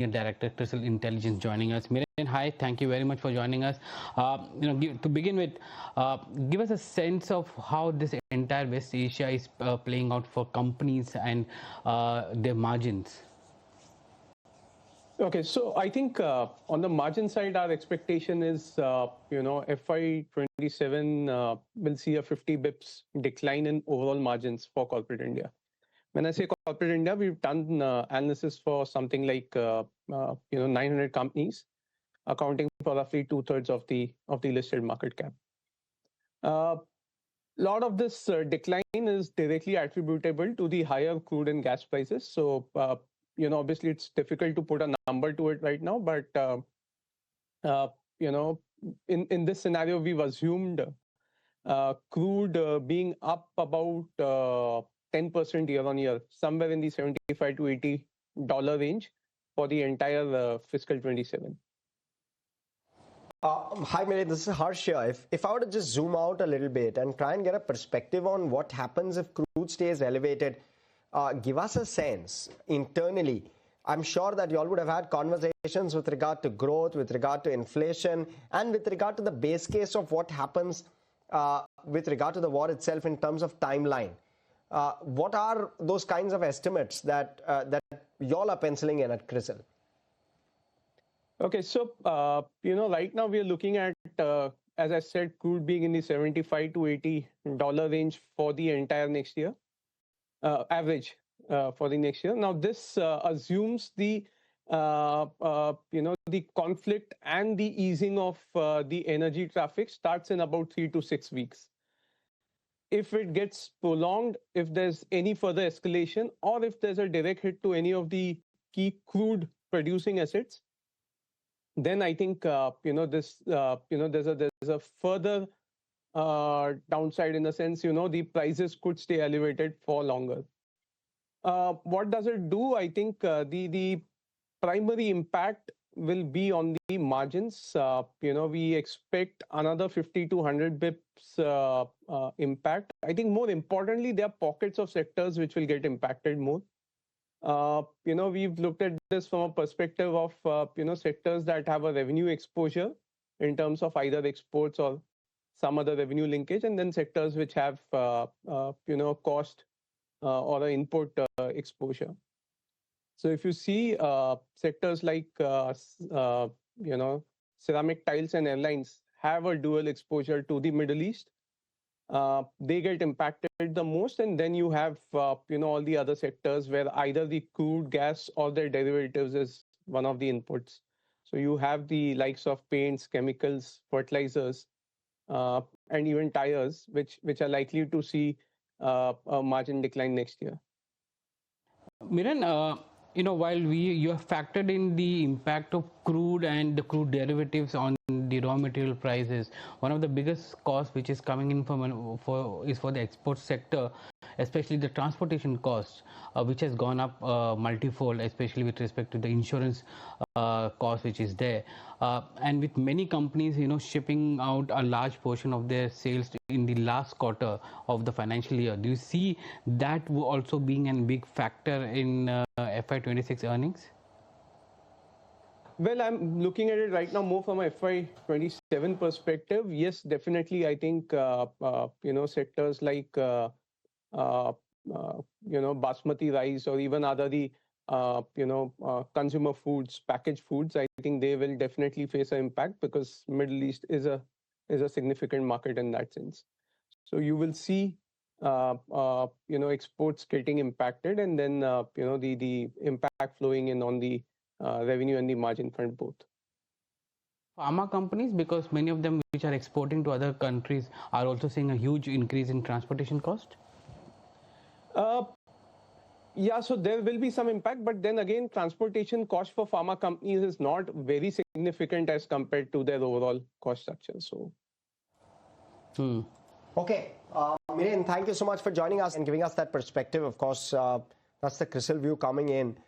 Director, CRISIL Intelligence, joining us. Miren, hi, thank you very much for joining us. To begin with, give us a sense of how this entire West Asia is playing out for companies and their margins. Okay, so I think on the margin side, our expectation is, FY27 will see a 50 bips decline in overall margins for corporate India. When I say corporate India, we've done analysis for something like 900 companies, accounting for roughly 2/3 of the listed market cap. A lot of this decline is directly attributable to the higher crude and gas prices. So obviously it's difficult to put a number to it right now, but in this scenario, we've assumed crude being up about 10% year on year, somewhere in the $75 to $80 range for the entire fiscal 27. Hi, Miren, this is Harsh here. If I were to just zoom out a little bit and try and get a perspective on what happens if crude stays elevated, give us a sense internally. I'm sure that you all would have had conversations with regard to growth, with regard to inflation, and with regard to the base case of what happens with regard to the war itself in terms of timeline. What are those kinds of estimates that you all are penciling in at CRISIL? Okay, so right now we are looking at, as I said, crude being in the $75 to $80 range for the entire next year, average for the next year. Now this assumes the the conflict and the easing of the energy traffic starts in about 3 to 6 weeks. If it gets prolonged, if there's any further escalation, or if there's a direct hit to any of the key crude producing assets, then I think there's a further downside in the sense the prices could stay elevated for longer. What does it do? I think the primary impact will be on the margins. We expect another 50 to 100 bips impact. I think more importantly, there are pockets of sectors which will get impacted more. We've looked at this from a perspective of sectors that have a revenue exposure in terms of either exports or some other revenue linkage, and then sectors which have cost or an input exposure. So if you see sectors like ceramic tiles and airlines have a dual exposure to the Middle East, they get impacted the most, and then you have all the other sectors where either the crude, gas, or their derivatives is one of the inputs. So you have the likes of paints, chemicals, fertilizers, and even tires, which are likely to see a margin decline next year. Miren, while you have factored in the impact of crude and the crude derivatives on the raw material prices, one of the biggest costs which is coming in is for the export sector, especially the transportation costs, which has gone up multifold, especially with respect to the insurance cost which is there, and with many companies shipping out a large portion of their sales in the last quarter of the financial year. Do you see that also being a big factor in FY26 earnings? Well, I'm looking at it right now more from a FY27 perspective. Yes, definitely. I think sectors like basmati rice or even other consumer foods, packaged foods, I think they will definitely face an impact because Middle East is a significant market in that sense. So you will see exports getting impacted, and then the impact flowing in on the revenue and the margin front both. Pharma companies, because many of them which are exporting to other countries are also seeing a huge increase in transportation cost. Yeah, so there will be some impact, but then again, transportation cost for pharma companies is not very significant as compared to their overall cost structure. So, Okay, Miren, thank you so much for joining us and giving us that perspective. Of course, that's the CRISIL view coming in.